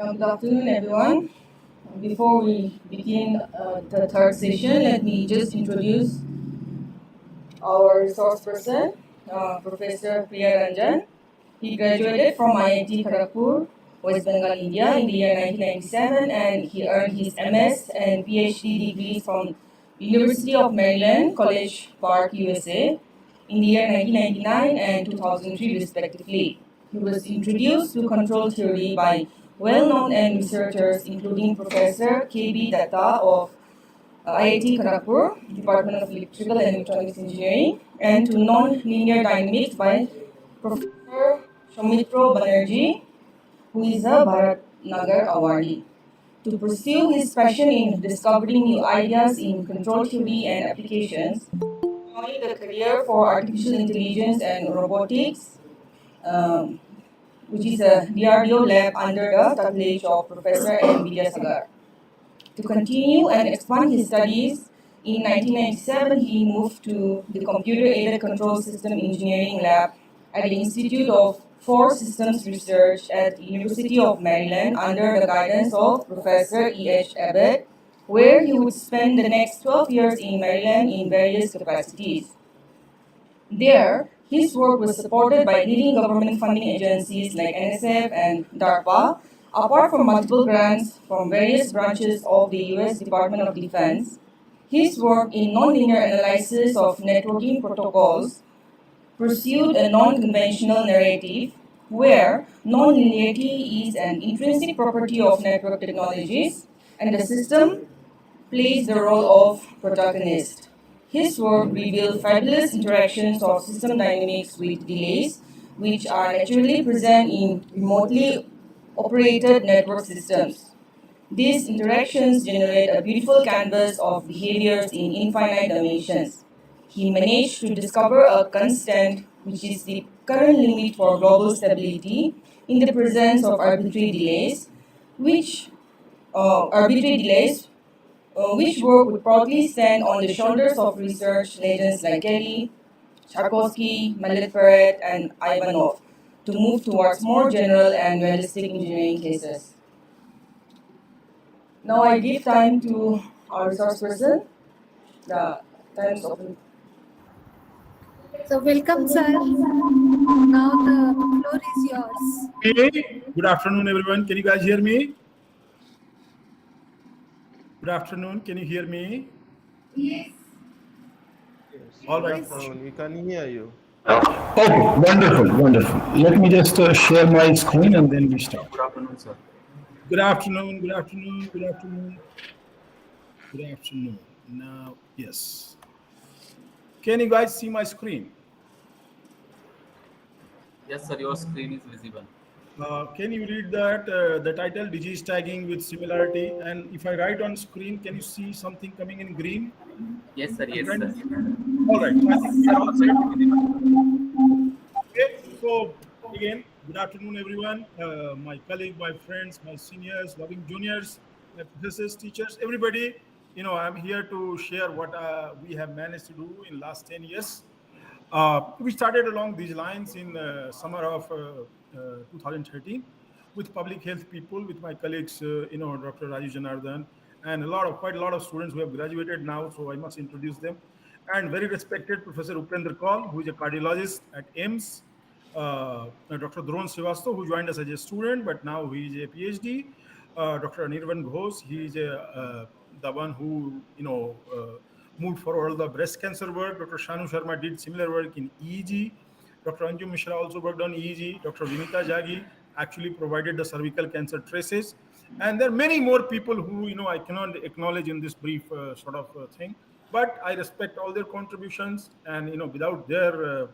Good afternoon, everyone. Before we begin the third session, let me just introduce our resource person, Professor Priya Ranjan. He graduated from IIT Kharagpur, West Bengal, India in the year 1997, and he earned his MS and PhD degrees from University of Maryland, College Park, USA in the year 1999 and 2003 respectively. He was introduced to control theory by well-known and researchers including Professor K.B. Datta of IIT Kharagpur, Department of Electrical and Electronics Engineering, and to non-linear dynamics by Professor Soumitra Banerjee, who is a Bharat Nagar awardee. To pursue his passion in discovering new ideas in control theory and applications, he joined the career for artificial intelligence and robotics, um, which is a DRDO lab under the tutelage of Professor M. Vidyasagar. To continue and expand his studies, in 1997 he moved to the Computer-Aided Control System Engineering Lab at the Institute of Force Systems Research at the University of Maryland under the guidance of Professor E.H. Abbott, where he would spend the next 12 years in Maryland in various capacities. There, his work was supported by leading government funding agencies like NSF and DARPA, apart from multiple grants from various branches of the US Department of Defense. His work in nonlinear analysis of networking protocols pursued a non-conventional narrative where nonlinearity is an intrinsic property of network technologies and the system plays the role of protagonist. His work revealed fabulous interactions of system dynamics with delays, which are naturally present in remotely operated network systems. These interactions generate a beautiful canvas of behaviors in infinite dimensions. He managed to discover a constant, which is the current limit for global stability, in the presence of which arbitrary delays which work would proudly stand on the shoulders of research legends like Kelly, Tchaikovsky, Mallet-Perret, and Ivanov to move towards more general and realistic engineering cases. Now I give time to our resource person. The time is open. So welcome, sir. Now the floor is yours. Hey, good afternoon, everyone. Can you guys hear me? Good afternoon. Can you hear me? Yes. All right. We can hear you. Okay, wonderful. Let me just share my screen and then we start. Good afternoon, sir. Good afternoon. Now, yes. Can you guys see my screen? Yes, sir, your screen is visible. Can you read that the title disease tagging with similarity? And if I write on screen, can you see something coming in green? Yes, sir. Yes, sir. All right. I think we are all set. Okay. So again, good afternoon, everyone. My colleague, my friends, my seniors, loving juniors, my professors, teachers, everybody. I'm here to share what we have managed to do in last 10 years. We started along these lines in summer of 2013 with public health people, with my colleagues, Dr. Rajesh Janardhan, and quite a lot of students who have graduated now. So I must introduce them. And very respected Professor Upendra Kaul, who is a cardiologist at AIMS, Dr. Dhron Srivastav, who joined us as a student, but now he is a PhD. Dr. Anirvan Ghosh, he is the one who moved forward all the breast cancer work. Dr. Shanu Sharma did similar work in EEG. Dr. Anju Mishra also worked on EEG. Dr. Vinita Jagi actually provided the cervical cancer traces. And there are many more people who, I cannot acknowledge in this brief thing. But I respect all their contributions. And, without their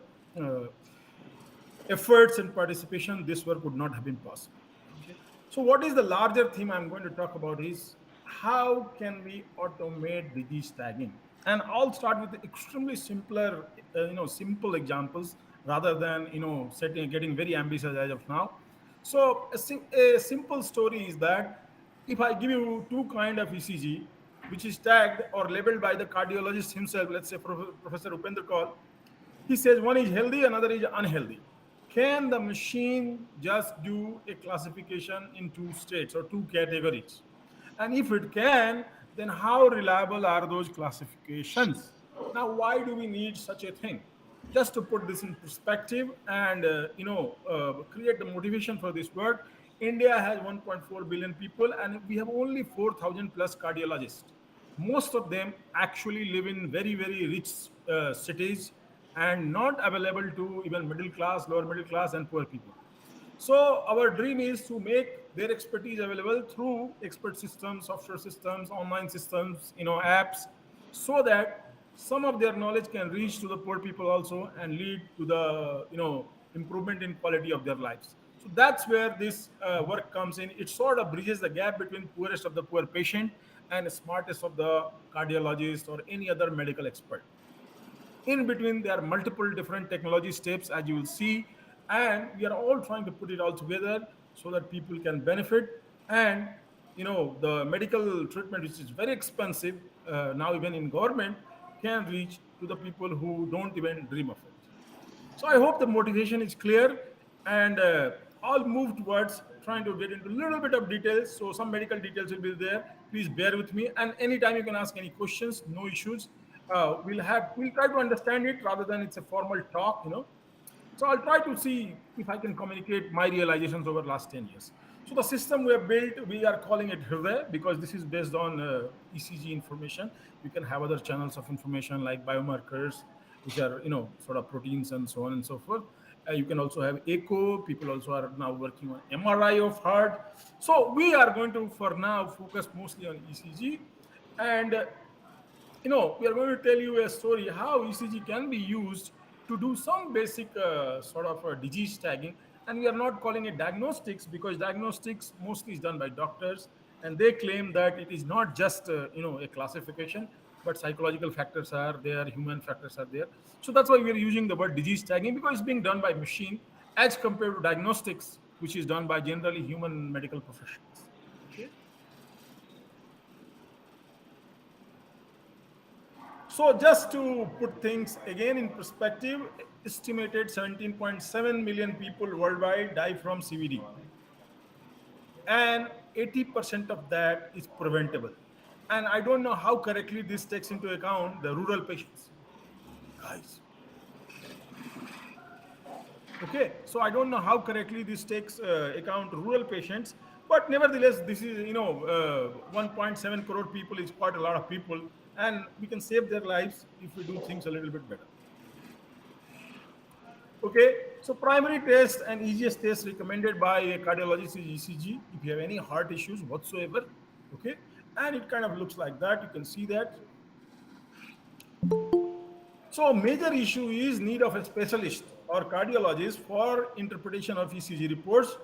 efforts and participation, this work would not have been possible. Okay. So what is the larger theme I'm going to talk about is how can we automate disease tagging? And I'll start with extremely simpler, simple examples rather than, getting very ambitious as of now. So a simple story is that if I give you two kind of ECG, which is tagged or labeled by the cardiologist himself, let's say Professor Upendra Kaul, he says one is healthy, another is unhealthy. Can the machine just do a classification in two states or two categories? And if it can, then how reliable are those classifications? Now, why do we need such a thing? Just to put this in perspective and create the motivation for this work, India has 1.4 billion people and we have only 4,000 plus cardiologists. Most of them actually live in very very rich cities and not available to even middle class, lower middle class, and poor people. So our dream is to make their expertise available through expert systems, software systems, online systems, apps, so that some of their knowledge can reach to the poor people also and lead to the improvement in quality of their lives. So that's where this work comes in. It sort of bridges the gap between poorest of the poor patient and smartest of the cardiologist or any other medical expert. In between there are multiple different technology steps, as you will see, and we are all trying to put it all together so that people can benefit. And the medical treatment, which is very expensive now even in government, can reach to the people who don't even dream of it. So I hope the motivation is clear, and I'll move towards trying to get into a little bit of details. So some medical details will be there. Please bear with me, and anytime you can ask any questions, no issues. We'll try to understand it rather than it's a formal talk. So I'll try to see if I can communicate my realizations over the last 10 years. So the system we have built, we are calling it Hriday because this is based on ECG information. You can have other channels of information like biomarkers, which are, sort of proteins and so on and so forth. You can also have echo. People also are now working on MRI of heart. So we are going to, for now, focus mostly on ECG. And we are going to tell you a story how ECG can be used to do some basic sort of disease tagging. And we are not calling it diagnostics because diagnostics mostly is done by doctors, and they claim that it is not just a classification, but psychological factors are there, human factors are there. So that's why we are using the word disease tagging, because it's being done by machine as compared to diagnostics, which is done by generally human medical professionals. Okay. So just to put things again in perspective, estimated 17.7 million people worldwide die from CVD, and 80% of that is preventable. And I don't know how correctly this takes into account the rural patients. Guys, okay, so I don't know how correctly this takes account rural patients, but nevertheless, this is 1.7 crore people is quite a lot of people, and we can save their lives if we do things a little bit better. Okay, so primary test and easiest test recommended by a cardiologist is ECG if you have any heart issues whatsoever. Okay, and it kind of looks like that. You can see that. So major issue is need of a specialist or cardiologist for interpretation of ECG reports,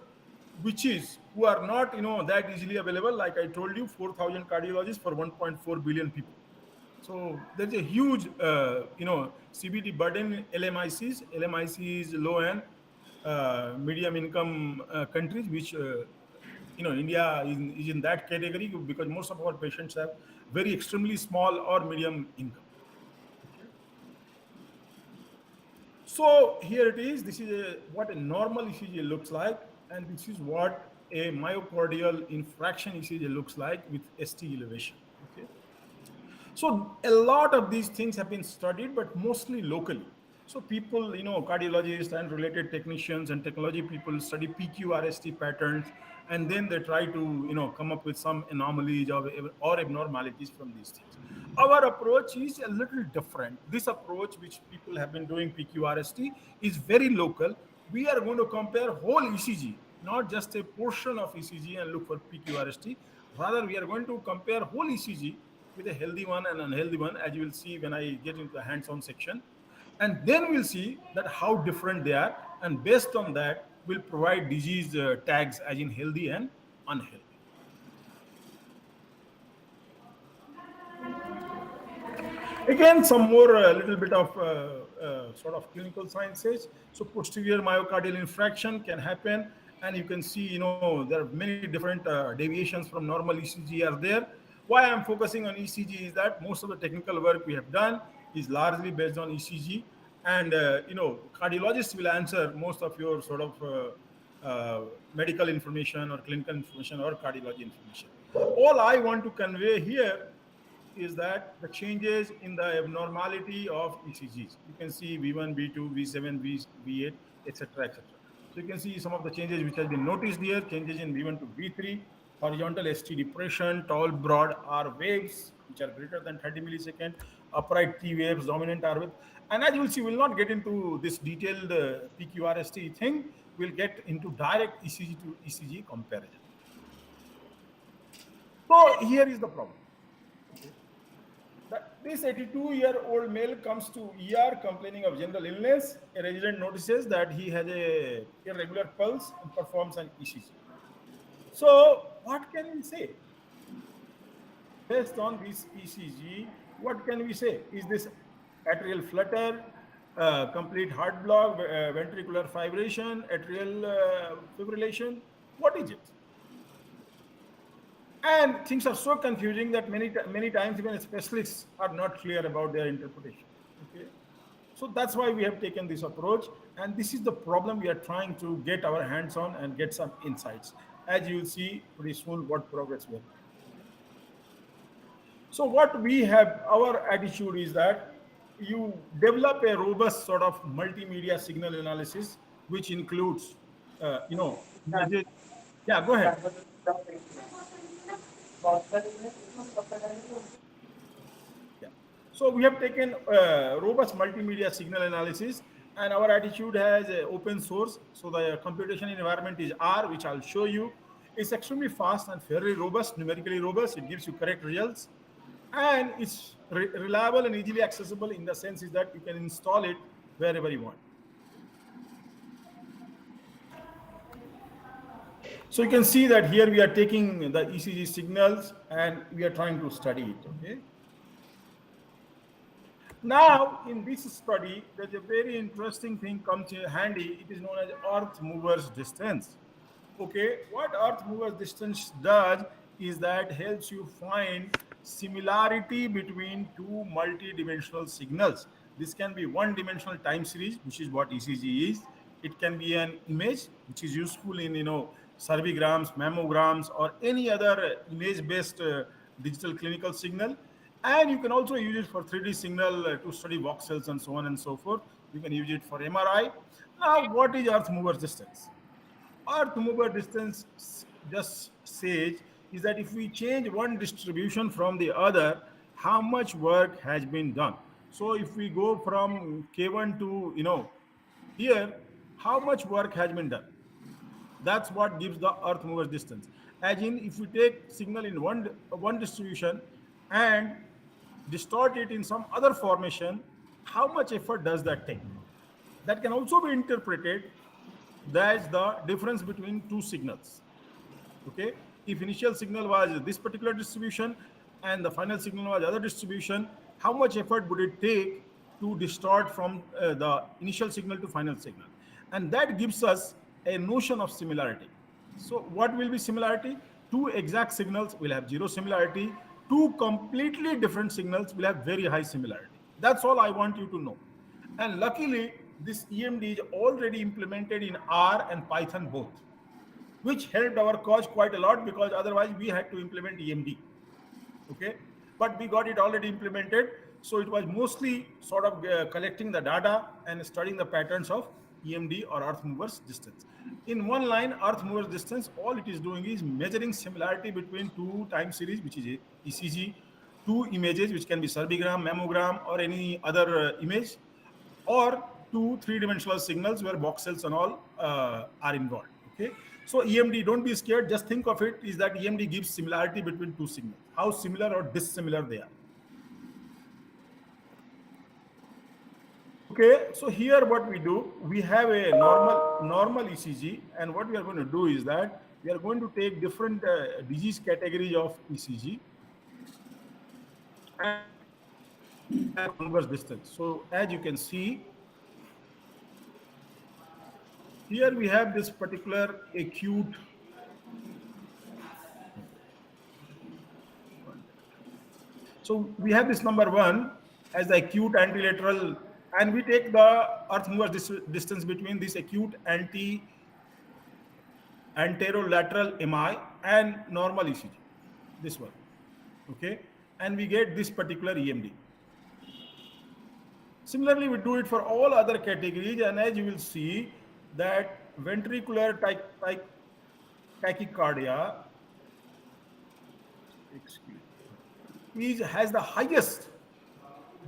which is who are not that easily available. Like I told you, 4,000 cardiologists for 1.4 billion people. So there's a huge, CBD burden in LMICs. LMIC is low and medium income countries, which India is in that category because most of our patients have very extremely small or medium income. Okay. So here it is. This is what a normal ECG looks like, and this is what a myocardial infraction ECG looks like with ST elevation. Okay. So a lot of these things have been studied, but mostly locally. So people, cardiologists and related technicians and technology people study PQRST patterns, and then they try to, come up with some anomalies or abnormalities from these things. Our approach is a little different. This approach, which people have been doing PQRST, is very local. We are going to compare whole ECG, not just a portion of ECG and look for PQRST. Rather, we are going to compare whole ECG with a healthy one and unhealthy one, as you will see when I get into the hands-on section. And then we'll see that how different they are. And based on that, we'll provide disease tags as in healthy and unhealthy. Again, some more little bit of sort of clinical sciences. So posterior myocardial infarction can happen, and you can see, there are many different deviations from normal ECG are there. Why I'm focusing on ECG is that most of the technical work we have done is largely based on ECG, and cardiologists will answer most of your sort of medical information or clinical information or cardiology information. All I want to convey here is that the changes in the abnormality of ECGs. You can see V1, V2, V7, V8, etc., etc. So you can see some of the changes which has been noticed here: changes in V1 to V3, horizontal ST depression, tall, broad R waves which are greater than 30 millisecond, upright T waves, dominant R wave. And as you will see, we'll not get into this detailed PQRST thing. We'll get into direct ECG to ECG comparison. So here is the problem. Okay. This 82-year-old male comes to ER complaining of general illness. A resident notices that he has a irregular pulse and performs an ECG. So what can we say? Based on this ECG, what can we say? Is this atrial flutter, complete heart block, ventricular fibrillation, atrial fibrillation? What is it? And things are so confusing that many times even specialists are not clear about their interpretation. Okay, so that's why we have taken this approach, and this is the problem we are trying to get our hands on and get some insights. As you will see pretty soon, what progress we have made. Okay? So what we have, our attitude is that you develop a robust sort of multimedia signal analysis, which includes, images. Yeah, go ahead. Yeah. So we have taken robust multimedia signal analysis, and our attitude has open source. So the computation environment is R, which I'll show you. It's extremely fast and fairly robust, numerically robust. It gives you correct results, and it's reliable and easily accessible in the sense is that you can install it wherever you want. So you can see that here we are taking the ECG signals and we are trying to study it. Okay. Now, in this study, there's a very interesting thing comes in handy. It is known as Earth movers distance. Okay, what Earth movers distance does is that helps you find similarity between two multi-dimensional signals. This can be one-dimensional time series, which is what ECG is. It can be an image, which is useful in surveygrams, mammograms, or any other image-based digital clinical signal. And you can also use it for 3D signal to study voxels and so on and so forth. You can use it for MRI. Now, what is Earth mover distance? Earth mover distance just says is that if we change one distribution from the other, how much work has been done. So if we go from K1 to here, how much work has been done? That's what gives the Earth mover distance. As in, if we take signal in one distribution and distort it in some other formation, how much effort does that take? That can also be interpreted as the difference between two signals. Okay, if initial signal was this particular distribution and the final signal was other distribution, how much effort would it take to distort from the initial signal to final signal? And that gives us a notion of similarity. So what will be similarity? Two exact signals will have zero similarity. Two completely different signals will have very high similarity. That's all I want you to know. And luckily, this EMD is already implemented in R and Python both, which helped our cause quite a lot, because otherwise we had to implement EMD. Okay, but we got it already implemented. So it was mostly sort of collecting the data and studying the patterns of EMD or Earth movers distance. In one line, Earth movers distance, all it is doing is measuring similarity between two time series, which is ECG, two images, which can be cervigram, mammogram, or any other image, or two three-dimensional signals where box cells and all are involved. Okay, so EMD, don't be scared, just think of it is that EMD gives similarity between two signals, how similar or dissimilar they are. Okay, so here what we do, we have a normal ECG, and what we are going to do is that we are going to take different disease categories of ECG and converse distance. So as you can see, here we have this particular acute. So we have this number 1 as the acute antilateral and we take the earth mover distance between this acute anterolateral MI and normal ECG, this one, okay, and we get this particular EMD. Similarly, we do it for all other categories, and as you will see that ventricular tachycardia, has the highest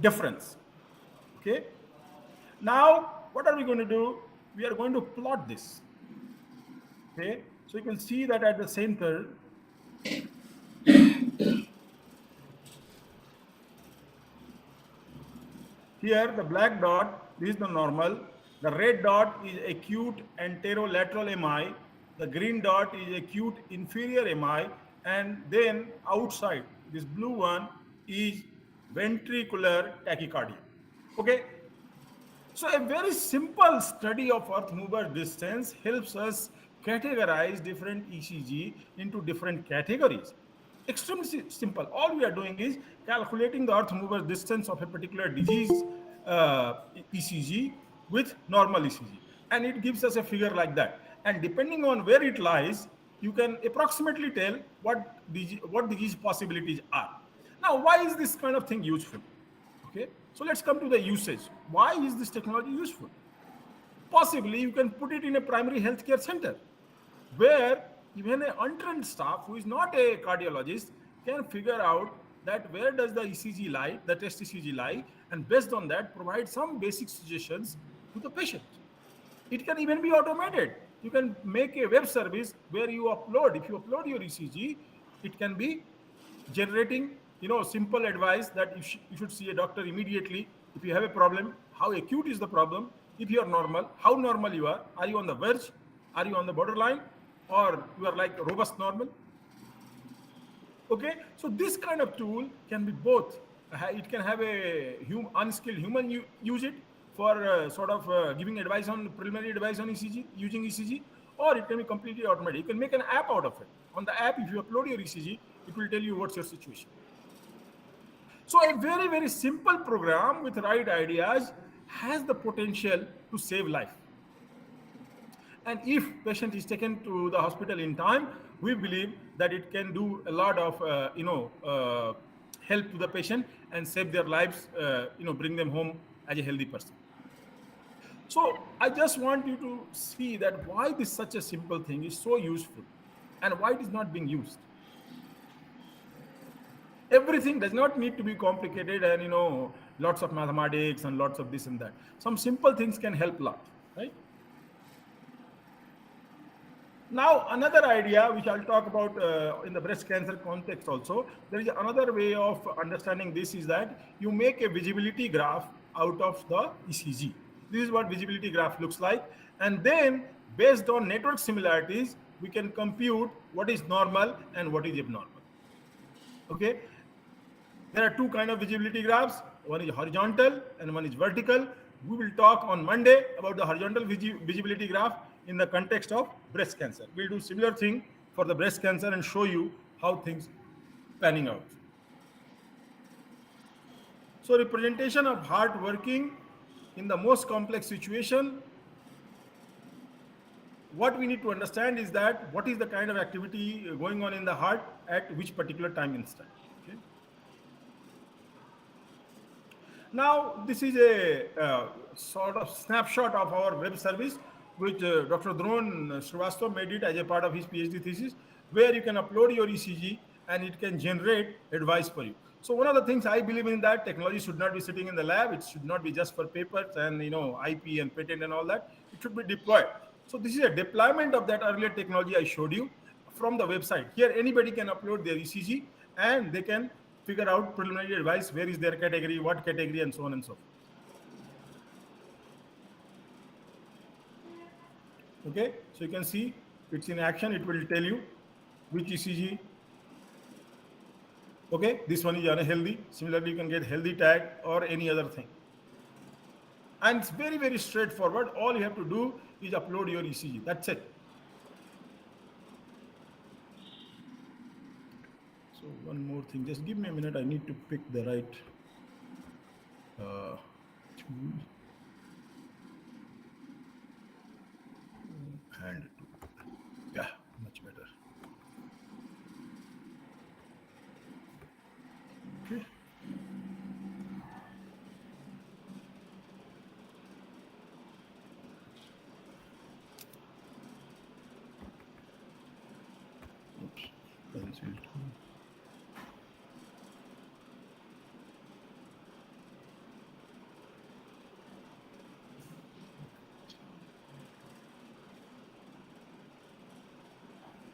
difference. Okay. Now, what are we going to do? We are going to plot this. Okay. So you can see that at the center, here the black dot is the normal, the red dot is acute anterolateral MI, the green dot is acute inferior MI, and then outside this blue one is ventricular tachycardia. Okay. So a very simple study of earth mover distance helps us categorize different ECG into different categories. Extremely simple. All we are doing is calculating the earth mover distance of a particular disease ECG with normal ECG, and it gives us a figure like that. And depending on where it lies, you can approximately tell what disease possibilities are. Now, why is this kind of thing useful? Okay, so let's come to the usage. Why is this technology useful? Possibly you can put it in a primary healthcare center where even an untrained staff who is not a cardiologist can figure out that where does the ECG lie, the test ECG lie, and based on that provide some basic suggestions to the patient. It can even be automated. You can make a web service where you upload, if you upload your ECG, it can be generating simple advice that you should see a doctor immediately if you have a problem, how acute is the problem, if you are normal, how normal you are you on the verge, are you on the borderline, or you are like robust normal. Okay, so this kind of tool can be both. It can have a unskilled human use it for giving advice on preliminary advice on ECG using ECG, or it can be completely automatic. You can make an app out of it. On the app, if you upload your ECG, it will tell you what's your situation. So a very, very simple program with right ideas has the potential to save life. And if patient is taken to the hospital in time, we believe that it can do a lot of help to the patient and save their lives, bring them home as a healthy person. So I just want you to see that why this such a simple thing is so useful and why it is not being used. Everything does not need to be complicated and lots of mathematics and lots of this and that. Some simple things can help a lot, right? Now, another idea which I'll talk about in the breast cancer context also, there is another way of understanding this is that you make a visibility graph out of the ECG. This is what visibility graph looks like. And then based on network similarities, we can compute what is normal and what is abnormal. Okay. There are two kinds of visibility graphs. One is horizontal and one is vertical. We will talk on Monday about the horizontal visibility graph in the context of breast cancer. We'll do similar thing for the breast cancer and show you how things panning out. So representation of heart working in the most complex situation. What we need to understand is that what is the kind of activity going on in the heart at which particular time instant. Okay. Now, this is a sort of snapshot of our web service, which Dr. Dhruv Srivastav made it as a part of his PhD thesis, where you can upload your ECG and it can generate advice for you. So one of the things I believe in that technology should not be sitting in the lab. It should not be just for papers and IP and patent and all that. It should be deployed. So this is a deployment of that earlier technology I showed you from the website. Here anybody can upload their ECG and they can figure out preliminary advice, where is their category, what category, and so on and so forth. Okay, so you can see it's in action. It will tell you which ECG. Okay, this one is unhealthy. Similarly, you can get healthy tag or any other thing. And it's very, very straightforward. All you have to do is upload your ECG. That's it. So one more thing. Just give me a minute. I need to pick the right tool.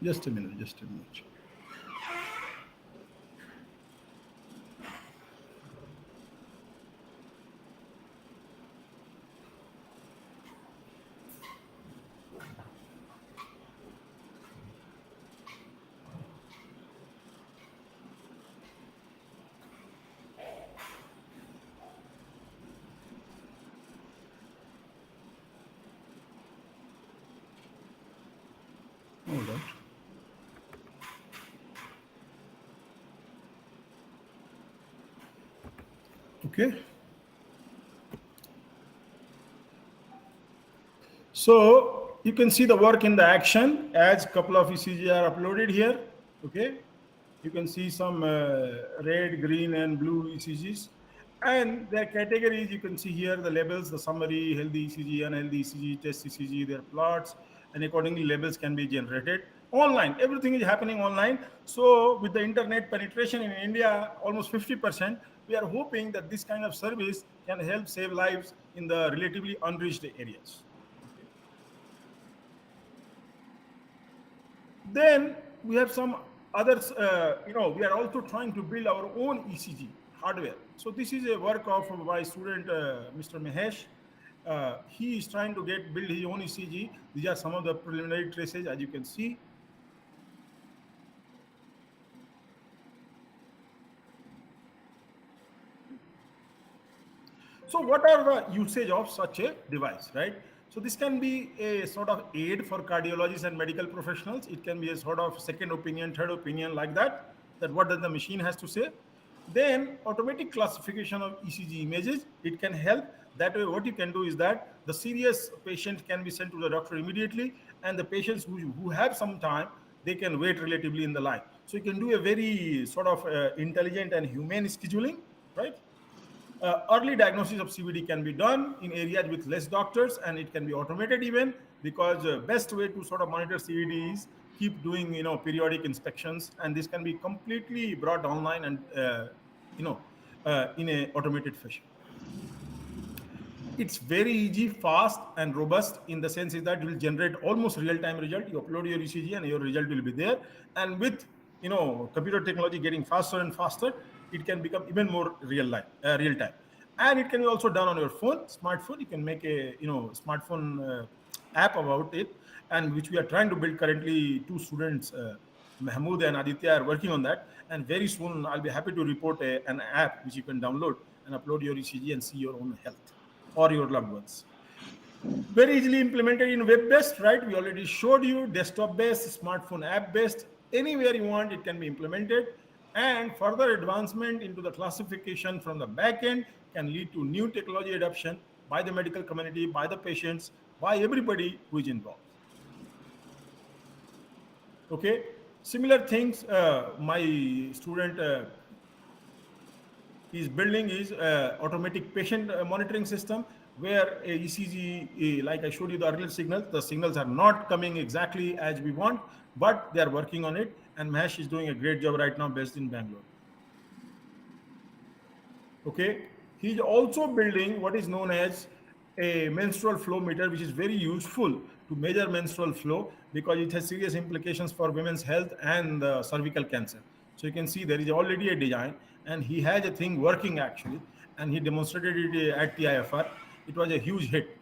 Just a minute, just a minute. All right. Okay. So you can see the work in the action as couple of ECG are uploaded here. Okay. You can see some red, green, and blue ECGs. And their categories, you can see here the labels, the summary, healthy ECG, unhealthy ECG, test ECG, their plots, and accordingly labels can be generated online. Everything is happening online. So with the internet penetration in India, almost 50%, we are hoping that this kind of service can help save lives in the relatively unreached areas. Then we have some others, we are also trying to build our own ECG hardware. So this is a work of my student, Mr. Mahesh. He is trying to build his own ECG. These are some of the preliminary traces, as you can see. So what are the usage of such a device, right? So this can be a sort of aid for cardiologists and medical professionals. It can be a sort of second opinion, third opinion, like that what does the machine has to say. Then automatic classification of ECG images, it can help. That way what you can do is that the serious patient can be sent to the doctor immediately, and the patients who have some time, they can wait relatively in the line. So you can do a very sort of intelligent and humane scheduling, right? Early diagnosis of CVD can be done in areas with less doctors, and it can be automated even, because best way to sort of monitor CVD is keep doing periodic inspections, and this can be completely brought online and in a automated fashion. It's very easy, fast, and robust in the sense is that it will generate almost real-time result. You upload your ECG and your result will be there. And with computer technology getting faster and faster, it can become even more real time. And it can be also done on your phone, smartphone. You can make a smartphone app about it, and which we are trying to build currently. Two students, Mahmood and Aditya, are working on that. And very soon, I'll be happy to report an app which you can download and upload your ECG and see your own health or your loved ones. Very easily implemented in web-based, right? We already showed you desktop-based, smartphone app-based. Anywhere you want, it can be implemented. And further advancement into the classification from the back end can lead to new technology adoption by the medical community, by the patients, by everybody who is involved. Okay, similar things my student is building is automatic patient monitoring system, where a ECG, like I showed you the earlier signals, the signals are not coming exactly as we want, but they are working on it. And Mahesh is doing a great job right now, based in Bangalore. Okay, he's also building what is known as a menstrual flow meter, which is very useful to measure menstrual flow, because it has serious implications for women's health and cervical cancer. So you can see there is already a design, and he has a thing working actually, and he demonstrated it at the IFR. It was a huge hit.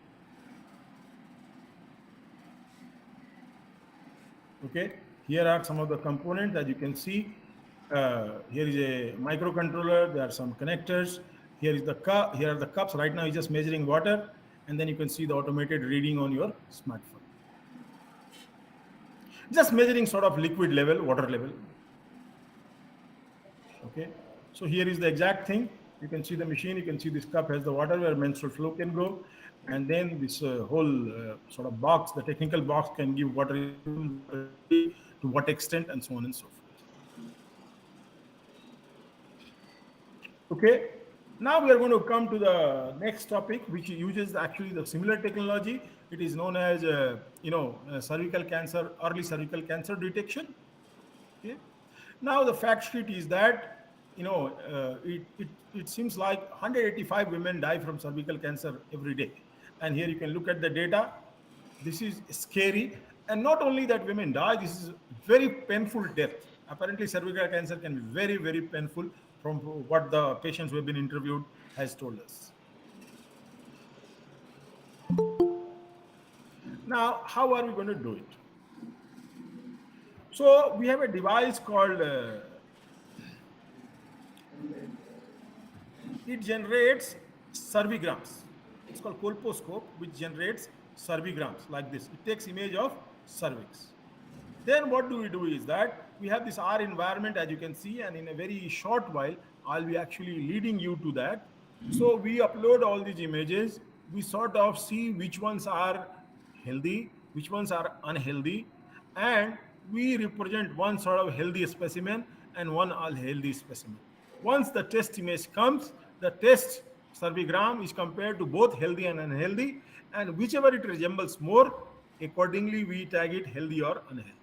Okay, here are some of the components that you can see. Here is a microcontroller. There are some connectors. Here is the cup. Here are the cups. Right now, he's just measuring water, and then you can see the automated reading on your smartphone. Just measuring sort of liquid level, water level. Okay, so here is the exact thing. You can see the machine. You can see this cup has the water where menstrual flow can go, and then this whole sort of box, the technical box, can give water to what extent, and so on and so forth. Okay, now we are going to come to the next topic, which uses actually the similar technology. It is known as cervical cancer, early cervical cancer detection. Okay, Now the fact sheet is that it seems like 185 women die from cervical cancer every day, and here you can look at the data. This is scary, and not only that women die, this is very painful death. Apparently, cervical cancer can be very very painful, from what the patients who have been interviewed has told us. Now, how are we going to do it? So we have a device called it generates cervigrams. It's called colposcope, which generates cervigrams like this. It takes image of cervix. Then what do we do is that we have this R environment, as you can see, and in a very short while, I'll be actually leading you to that. So we upload all these images. We sort of see which ones are healthy, which ones are unhealthy, and we represent one sort of healthy specimen and one unhealthy specimen. Once the test image comes, the test cervigram is compared to both healthy and unhealthy, and whichever it resembles more, accordingly we tag it healthy or unhealthy.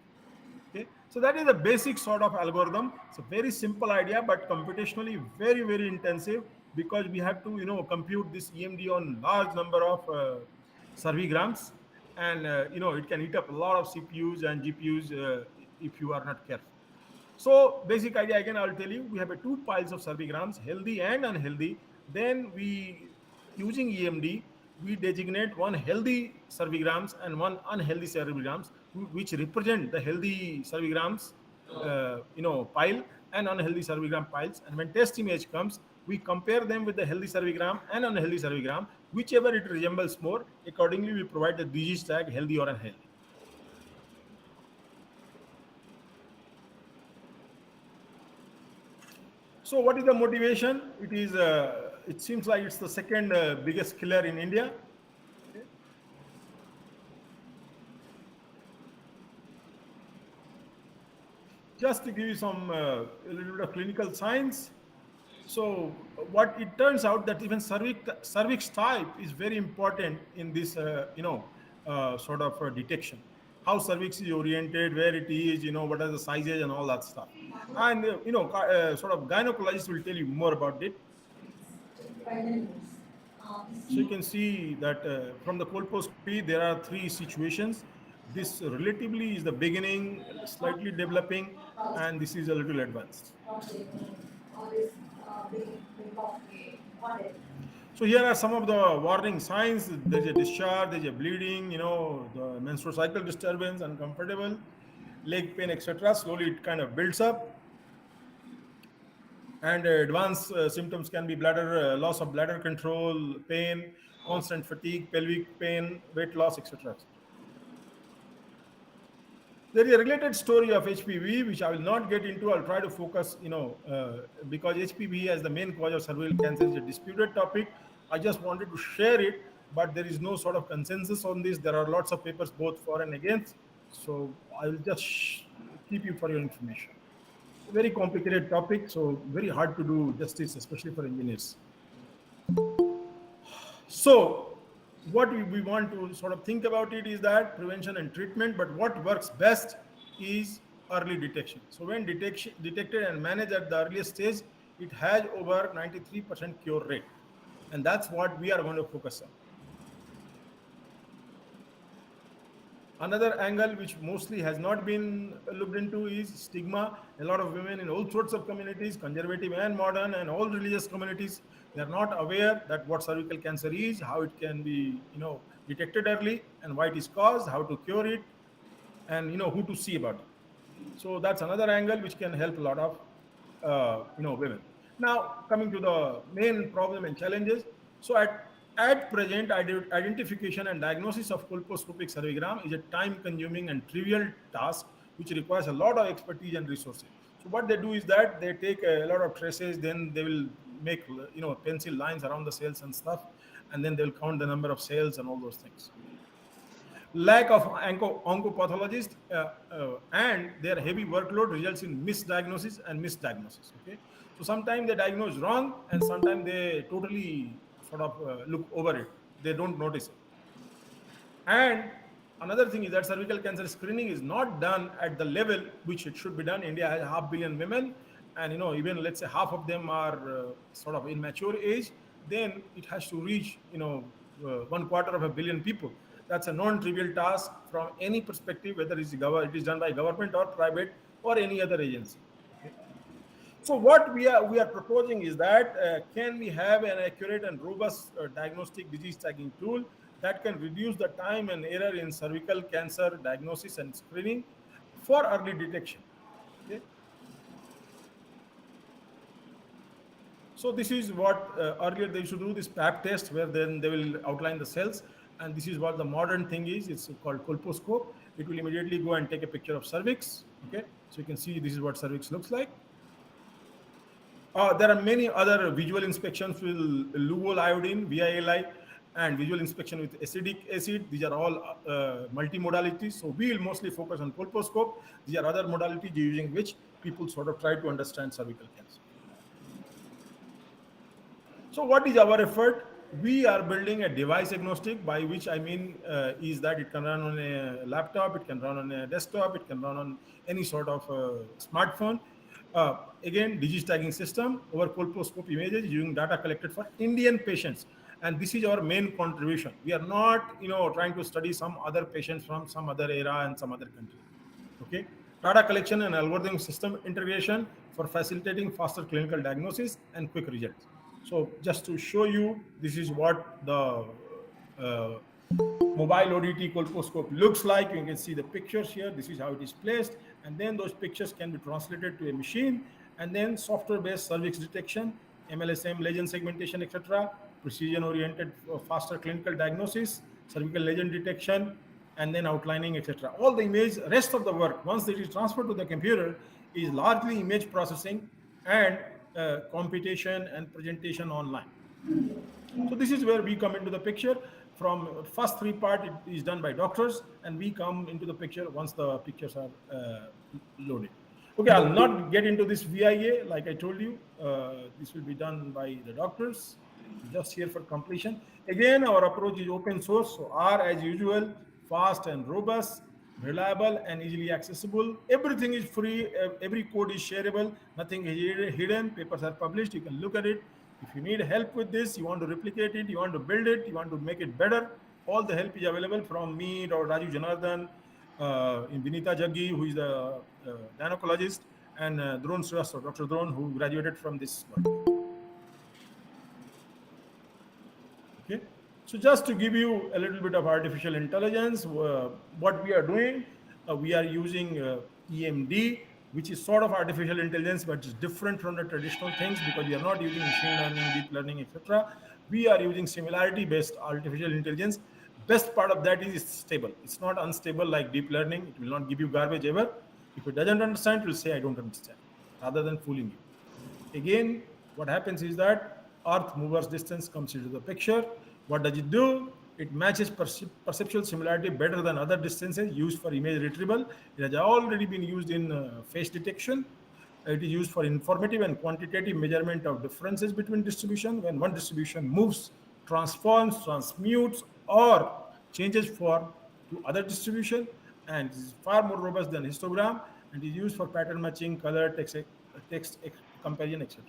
Okay, so that is the basic sort of algorithm. It's a very simple idea, but computationally very very intensive, because we have to compute this EMD on large number of cervigrams, and it can eat up a lot of CPUs and GPUs if you are not careful. So basic idea again, I'll tell you. We have a two piles of cervigrams, healthy and unhealthy. Then we, using EMD, we designate one healthy cervigrams and one unhealthy cervigrams, which represent the healthy cervigrams, pile, and unhealthy cervigram piles. And when test image comes, we compare them with the healthy cervigram and unhealthy cervigram, whichever it resembles more. Accordingly, we provide the disease tag healthy or unhealthy. So, what is the motivation? It is. It seems like it's the second biggest killer in India. Okay. Just to give you some a little bit of clinical science. So, what it turns out that even cervix type is very important in this, sort of detection. How cervix is oriented, where it is, what are the sizes and all that stuff. And sort of gynecologists will tell you more about it. So you can see that from the colposcopy, there are three situations. This relatively is the beginning, slightly developing, and this is a little advanced. So here are some of the warning signs. There's a discharge, there's a bleeding, the menstrual cycle disturbance, uncomfortable, leg pain, etc. Slowly it kind of builds up. And advanced symptoms can be bladder loss of bladder control, pain, constant fatigue, pelvic pain, weight loss, etc. etc. There is a related story of HPV, which I will not get into. I'll try to focus, because HPV as the main cause of cervical cancer is a disputed topic. I just wanted to share it, but there is no sort of consensus on this. There are lots of papers both for and against. So I will just keep you for your information. It's a very complicated topic, so very hard to do justice, especially for engineers. So, what we want to sort of think about it is that prevention and treatment, but what works best is early detection. So, when detected and managed at the earliest stage, it has over 93% cure rate, and that's what we are going to focus on. Another angle which mostly has not been looked into is stigma. A lot of women in all sorts of communities, conservative and modern, and all religious communities, they are not aware that what cervical cancer is, how it can be, detected early, and why it is caused, how to cure it, and who to see about it. So that's another angle which can help a lot of women. Now coming to the main problem and challenges. So at present, identification and diagnosis of colposcopic cervigram is a time-consuming and trivial task which requires a lot of expertise and resources. So what they do is that they take a lot of traces, then they will make pencil lines around the cells and stuff, and then they'll count the number of cells and all those things. Lack of oncopathologists and their heavy workload results in misdiagnosis and misdiagnosis. Okay, so sometimes they diagnose wrong, and sometimes they totally sort of look over it. They don't notice it. And Another thing is that cervical cancer screening is not done at the level which it should be done. India has 500,000,000 women, and even let's say half of them are sort of in mature age. Then it has to reach 1/4 of a billion people. That's a non-trivial task from any perspective, whether it is done by government or private or any other agency. Okay. So what we are proposing is that can we have an accurate and robust diagnostic disease tagging tool that can reduce the time and error in cervical cancer diagnosis and screening for early detection. Okay. So this is what earlier they used to do, this pap test, where then they will outline the cells, and this is what the modern thing is. It's called colposcope. It will immediately go and take a picture of cervix. Okay, so you can see this is what cervix looks like. There are many other visual inspections with luvol iodine, VILI, and visual inspection with acidic acid. These are all multimodalities. So we will mostly focus on colposcope. These are other modalities using which people sort of try to understand cervical cancer. So what is our effort? We are building a device agnostic, by which I mean is that it can run on a laptop, it can run on a desktop, it can run on any sort of smartphone. Again, disease tagging system over colposcope images using data collected for Indian patients. And this is our main contribution. We are not, trying to study some other patients from some other era and some other country. Okay. Data collection and algorithm system integration for facilitating faster clinical diagnosis and quick results. So just to show you, this is what the uh, mobile ODT colposcope looks like. You can see the pictures here. This is how it is placed. And then those pictures can be translated to a machine, and then software-based cervix detection, MLSM, lesion segmentation, etc., precision-oriented faster clinical diagnosis, cervical lesion detection, and then outlining, etc. All the image, rest of the work, once it is transferred to the computer, is largely image processing and computation and presentation online. So this is where we come into the picture. From first three part, it is done by doctors, and we come into the picture once the pictures are loaded. Okay, I'll not get into this VIA. Like I told you, this will be done by the doctors. Just here for completion. Again, our approach is open source. So R, as usual, fast and robust, reliable and easily accessible. Everything is free. Every code is shareable. Nothing is hidden. Papers are published. You can look at it. If you need help with this, you want to replicate it, you want to build it, you want to make it better, all the help is available from me, Dr. Raju Janardhan, in Vinita Jaggi, who is the gynecologist, and Dron Srivastava, Dr. Dron, who graduated from this work. Okay, so just to give you a little bit of artificial intelligence, what we are doing, we are using EMD, which is sort of artificial intelligence, but it's different from the traditional things because we are not using machine learning, deep learning, etc. We are using similarity-based artificial intelligence. Best part of that is it's stable. It's not unstable like deep learning. It will not give you garbage ever. If it doesn't understand, it will say, I don't understand, rather than fooling you. Again, what happens is that Earth movers distance comes into the picture. What does it do? It matches perceptual similarity better than other distances used for image retrieval. It has already been used in face detection. It is used for informative and quantitative measurement of differences between distribution. When one distribution moves, transforms, transmutes, or changes form to other distribution, and it is far more robust than histogram, and is used for pattern matching, color, text comparison, etc.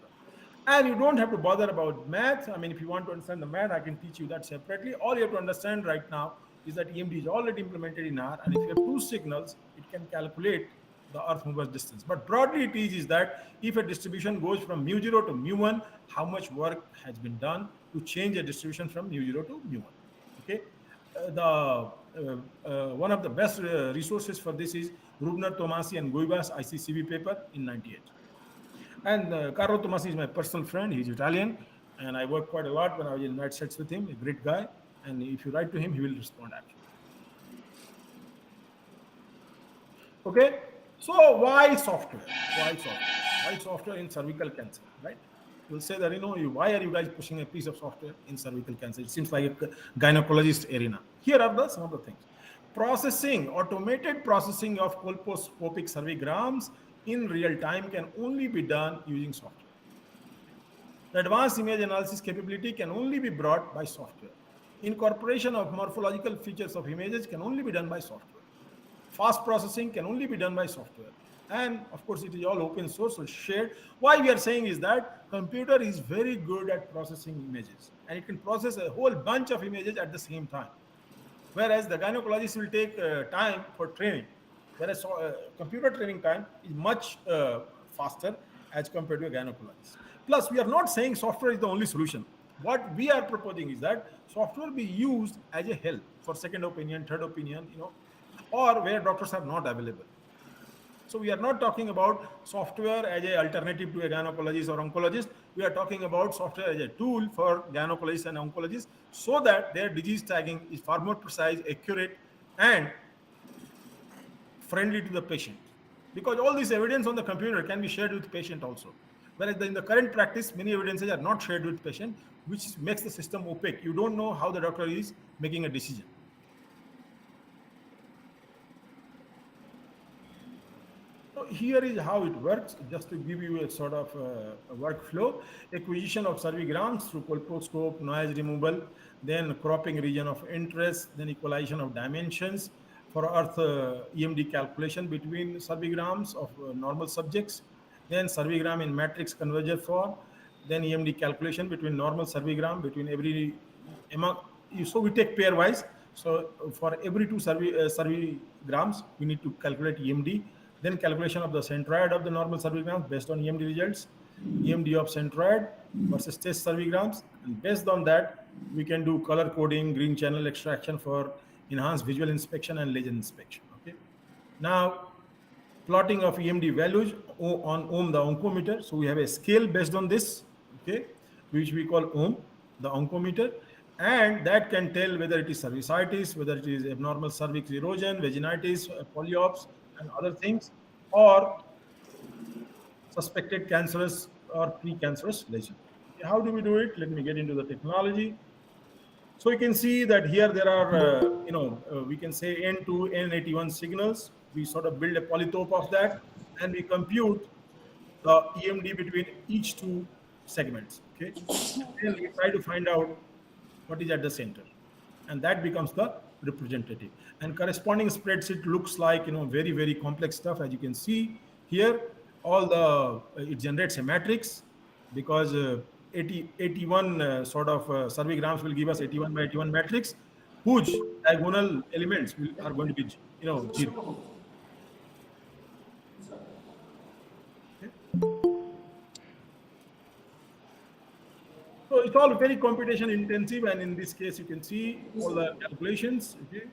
And you don't have to bother about math. I mean, if you want to understand the math, I can teach you that separately. All you have to understand right now is that EMD is already implemented in R, and if you have two signals, it can calculate the Earth mover's distance. But broadly, it is that if a distribution goes from mu0 to mu1, how much work has been done to change a distribution from mu0 to mu1. Okay, one of the best resources for this is Rubner, Tomasi, and Guiba's ICCV paper in '98. And Carlo Tomasi is my personal friend. He's Italian, and I worked quite a lot when I was in United States with him. A great guy, and if you write to him, he will respond actually. Okay, so why software? Why software? Why software in cervical cancer? Right? You'll say that why are you guys pushing a piece of software in cervical cancer? It seems like a gynecologist arena. Here are some of the things: processing, automated processing of colposcopic cervicograms in real time can only be done using software. The advanced image analysis capability can only be brought by software. Incorporation of morphological features of images can only be done by software. Fast processing can only be done by software. And of course, it is all open source or shared. Why we are saying is that computer is very good at processing images, and it can process a whole bunch of images at the same time. Whereas the gynecologist will take time for training, whereas computer training time is much faster as compared to a gynecologist. Plus, we are not saying software is the only solution. What we are proposing is that software be used as a help for second opinion, third opinion, or where doctors are not available. So we are not talking about software as an alternative to a gynecologist or oncologist. We are talking about software as a tool for gynecologists and oncologists so that their disease tagging is far more precise, accurate, and friendly to the patient. Because all this evidence on the computer can be shared with patient also. Whereas in the current practice, many evidences are not shared with patient, which makes the system opaque. You don't know how the doctor is making a decision. So here is how it works, just to give you a sort of a workflow. Acquisition of cervigrams through colposcope, noise removal, then cropping region of interest, then equalization of dimensions for earth EMD calculation between cervigrams of normal subjects, then cervigram in matrix converger form, then EMD calculation between normal cervigram between every among. So we take pairwise. So for every two cervigrams, we need to calculate EMD. Then calculation of the centroid of the normal cervigrams based on EMD results, EMD of centroid versus test cervigrams, and based on that, we can do color coding, green channel extraction for enhanced visual inspection and lesion inspection. Okay. Now, plotting of EMD values on ohm, the oncometer. So we have a scale based on this, okay, which we call ohm, the oncometer, and that can tell whether it is cervicitis, whether it is abnormal cervix erosion, vaginitis, polyops, and other things, or suspected cancerous or precancerous lesion. Okay, how do we do it? Let me get into the technology. So you can see that here there are, we can say N2, N81 signals. We sort of build a polytope of that, and we compute the EMD between each two segments. Okay, and then we try to find out what is at the center, and that becomes the representative. And corresponding spreadsheet looks like very very complex stuff. As you can see here, all the it generates a matrix because 81 sort of cervigrams will give us 81 by 81 matrix, whose diagonal elements are going to be zero. Okay? So it's all very computation intensive, and in this case, you can see all the calculations. Okay,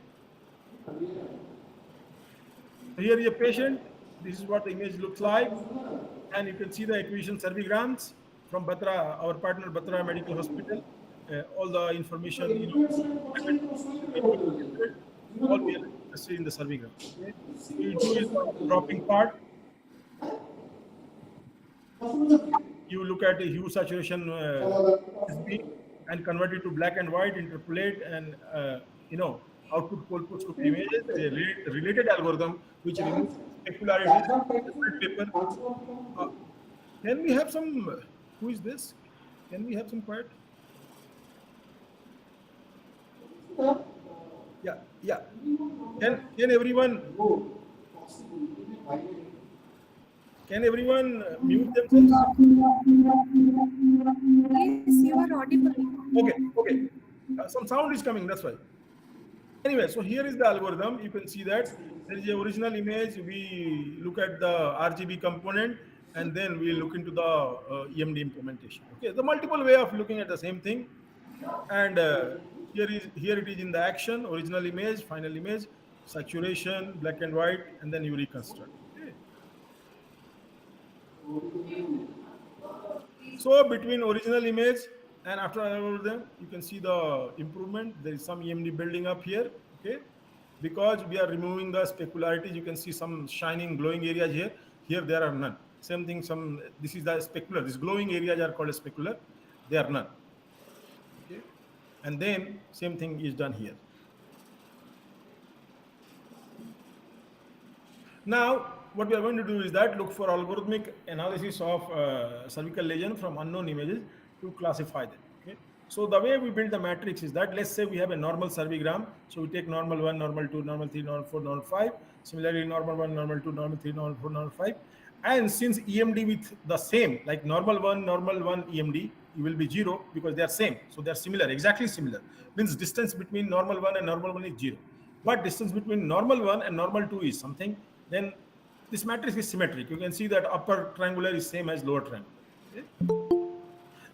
so here is a patient. This is what the image looks like, and you can see the acquisition cervigrams from Batra, our partner Batra Medical Hospital. All the information, all we are interested in the cervigrams. Okay, we do is the cropping part. You look at the hue saturation SB and convert it to black and white, interpolate, and output colposcope images. There is a related algorithm which removes specularities. Different paper. Uh, can we have some? Who is this? Can we have some quiet? Yeah, yeah. Can everyone? Can everyone mute themselves? Yes, you are audible. Okay, okay. Some sound is coming. That's why. Anyway, so here is the algorithm. You can see that there is the original image. We look at the RGB component, and then we look into the EMD implementation. Okay, the multiple way of looking at the same thing. And here it is in the action: original image, final image, saturation, black and white, and then you reconstruct. Okay. So between original image and after algorithm, you can see the improvement. There is some EMD building up here. Okay, because we are removing the specularities. You can see some shining, glowing areas here. Here there are none. Same thing. This is the specular. These glowing areas are called specular. They are none. Okay, and then same thing is done here. Now, what we are going to do is that look for algorithmic analysis of cervical lesion from unknown images to classify them. Okay. So the way we build the matrix is that, let's say we have a normal cervigram. So we take normal 1, normal 2, normal 3, normal 4, normal 5. Similarly, normal 1, normal 2, normal 3, normal 4, normal 5. And since EMD with the same, like normal 1 EMD, you will be 0 because they are same. So they are similar, exactly similar. Means distance between normal 1 and normal 1 is 0. But distance between normal 1 and normal 2 is something. Then this matrix is symmetric. You can see that upper triangular is same as lower triangular. Okay?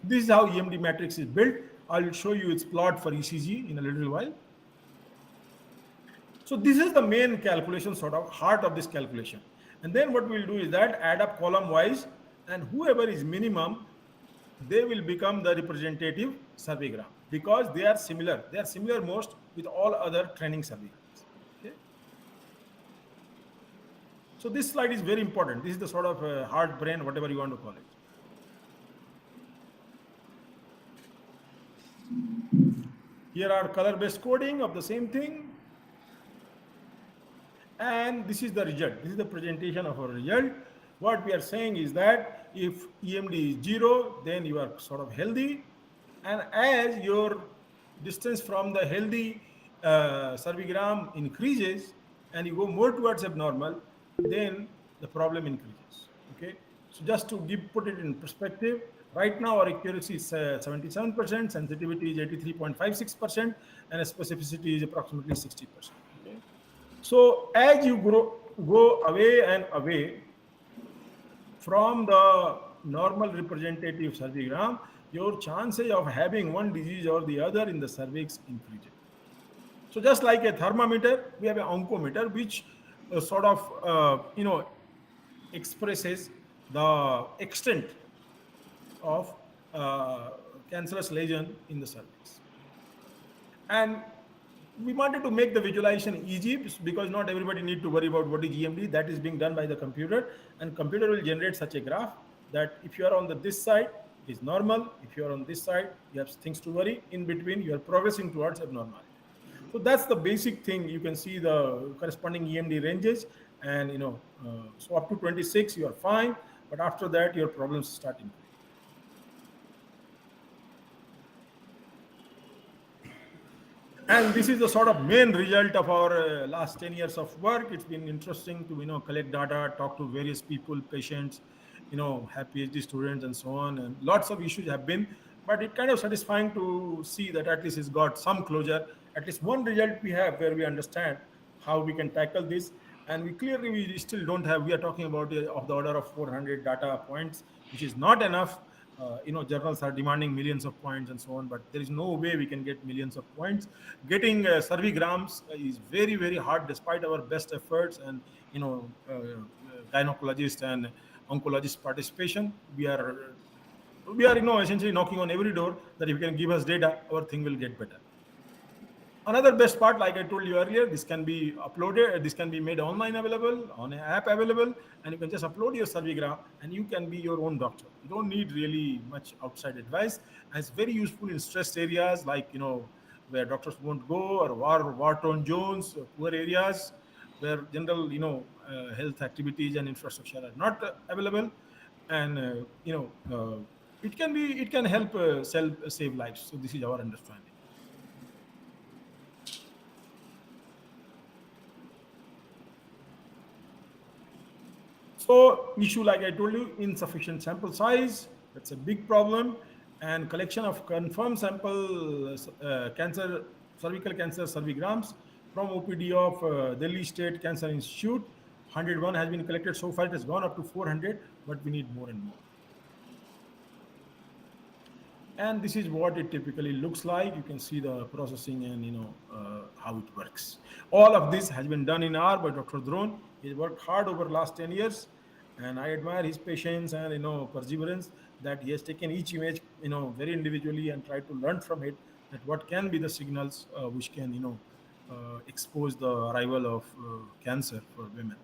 This is how EMD matrix is built. I'll show you its plot for ECG in a little while. So this is the main calculation, sort of heart of this calculation. And then what we'll do is that add up column wise, and whoever is minimum, they will become the representative cervigram because they are similar. They are similar most with all other training cervigrams. Okay. So this slide is very important. This is the sort of heart, brain, whatever you want to call it. Here are color-based coding of the same thing. And this is the result. This is the presentation of our result. What we are saying is that if EMD is 0, then you are sort of healthy. And as your distance from the healthy cervigram increases and you go more towards abnormal, then the problem increases. Okay. So just to put it in perspective, right now our accuracy is 77%, sensitivity is 83.56%, and specificity is approximately 60%. Okay. So as you go away and away from the normal representative cervigram, your chances of having one disease or the other in the cervix increases. So just like a thermometer, we have an oncometer, which sort of expresses the extent of cancerous lesion in the cervix. And we wanted to make the visualization easy because not everybody need to worry about what is EMD. That is being done by the computer, and computer will generate such a graph that if you are on this side, it is normal. If you are on this side, you have things to worry. In between, you are progressing towards abnormality. So that's the basic thing. You can see the corresponding EMD ranges, and so up to 26 you are fine, but after that your problems start increasing. And this is the sort of main result of our last 10 years of work. It's been interesting to collect data, talk to various people, patients, have PhD students and so on, and lots of issues have been, but it's kind of satisfying to see that at least it's got some closure. At least one result we have where we understand how we can tackle this, and we still don't have. We are talking about of the order of 400 data points, which is not enough. Journals are demanding millions of points and so on, but there is no way we can get millions of points. Getting cervigrams is very, very hard despite our best efforts and gynecologist and oncologist participation. We are essentially knocking on every door that if you can give us data, our thing will get better. Another best part, like I told you earlier, this can be uploaded, this can be made online available, on an app available, and you can just upload your cervigram and you can be your own doctor. You don't need really much outside advice. And it's very useful in stressed areas like, where doctors won't go, or war-torn zones, poor areas where general, health activities and infrastructure are not available. And, it can help save lives. So this is our understanding. So issue, like I told you, insufficient sample size, that's a big problem, and collection of confirmed sample cervical cancer cervigrams from OPD of Delhi State Cancer Institute. 101 has been collected so far. It has gone up to 400, but we need more and more. And this is what it typically looks like. You can see the processing and how it works. All of this has been done in R by Dr. Drone. He worked hard over the last 10 years, and I admire his patience and perseverance that he has taken each image very individually and tried to learn from it that what can be the signals which can expose the arrival of cancer for women.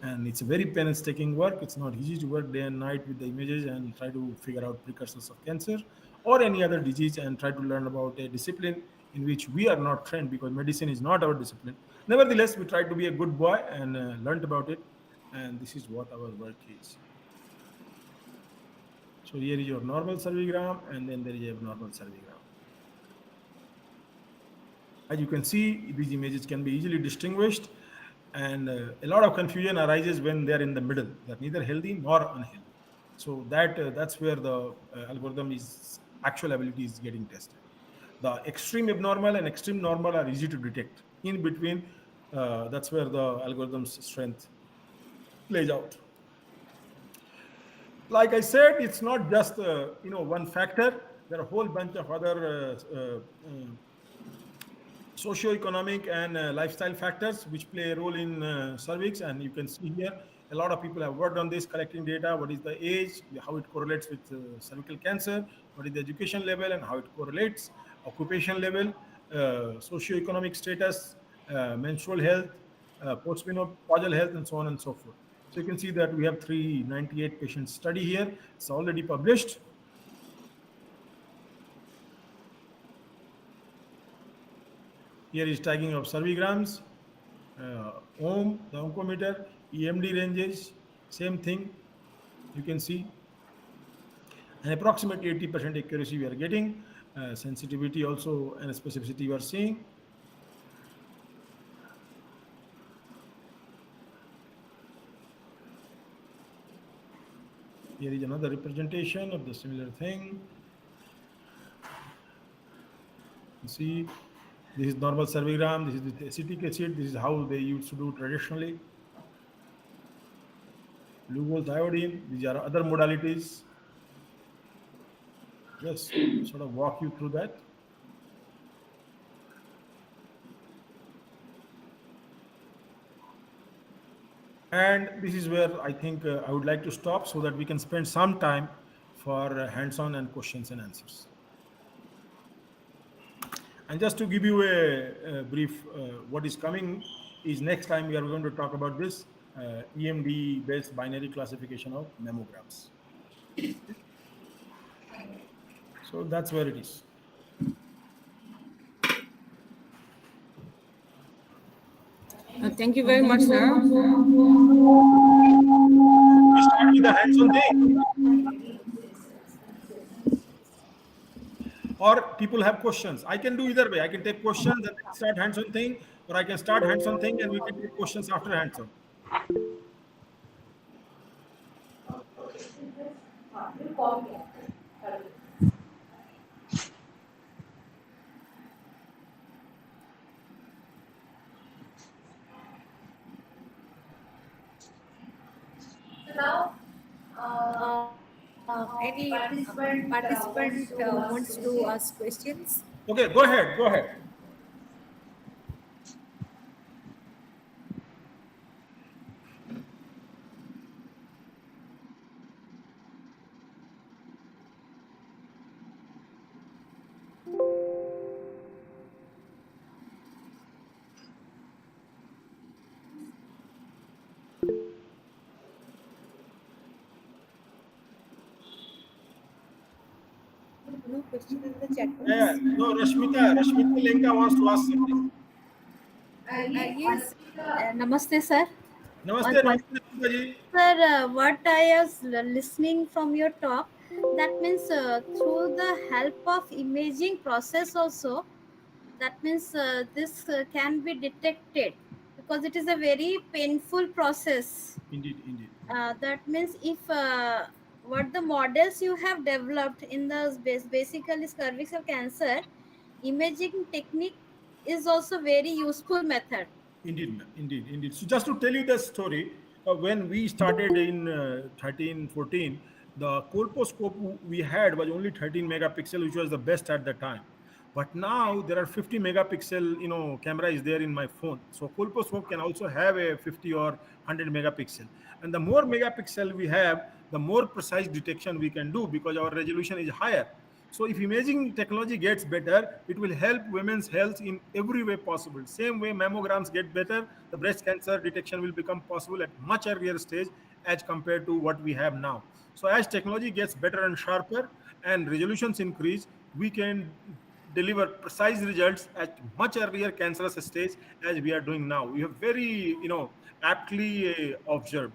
And it's a very painstaking work. It's not easy to work day and night with the images and try to figure out precursors of cancer or any other disease and try to learn about a discipline in which we are not trained because medicine is not our discipline. Nevertheless, we tried to be a good boy and learned about it, and this is what our work is. So here is your normal cervigram, and then there is a normal cervigram. As you can see, these images can be easily distinguished, and a lot of confusion arises when they are in the middle. They're neither healthy nor unhealthy. So that's where the algorithm is actual ability is getting tested. The extreme abnormal and extreme normal are easy to detect. In between, that's where the algorithm's strength plays out. Like I said, it's not just one factor. There are a whole bunch of other socioeconomic and lifestyle factors which play a role in cervix. And you can see here a lot of people have worked on this, collecting data. What is the age, how it correlates with cervical cancer, what is the education level and how it correlates, occupation level, socioeconomic status, menstrual health, postmenopausal health, and so on and so forth. So you can see that we have 398 patient study here. It's already published. Here is tagging of cervigrams, ohm, the oncometer, EMD ranges, same thing. You can see, and approximately 80% accuracy we are getting, sensitivity also and specificity you are seeing. Here is another representation of the similar thing. You see, this is normal cervigram, this is with acetic acid, this is how they used to do traditionally. Lugol iodine, these are other modalities. Just sort of walk you through that. And this is where I think I would like to stop so that we can spend some time for hands-on and questions and answers. And just to give you a brief, what is coming is next time we are going to talk about this EMD-based binary classification of mammograms. So that's where it is. Thank you very much, sir. We start with the hands-on thing. Or people have questions. I can do either way. I can take questions and then start hands-on thing, or I can start hands-on thing and we can take questions after hands-on. Any participant wants to ask questions? Okay, go ahead. Go ahead. No question in the chat box. Yeah, no, Rashmita Lenka wants to ask something. Yes. Namaste, sir. Namaste, One namaste, Rashmita ji. sir, what I was listening from your talk, that means through the help of imaging process also, that means this can be detected because it is a very painful process. Indeed, indeed. That means if what the models you have developed in the basically cervical cancer, imaging technique is also very useful method. Indeed, ma'am. Indeed, indeed. So just to tell you the story, when we started in 13, 14, the colposcope we had was only 13 megapixel, which was the best at the time. But now there are 50 megapixel, camera is there in my phone. So colposcope can also have a 50 or 100 megapixel. And the more megapixel we have, the more precise detection we can do because our resolution is higher. So if imaging technology gets better, it will help women's health in every way possible. Same way mammograms get better, the breast cancer detection will become possible at much earlier stage as compared to what we have now. So as technology gets better and sharper and resolutions increase, we can deliver precise results at much earlier cancerous stage as we are doing now. We have very, aptly observed.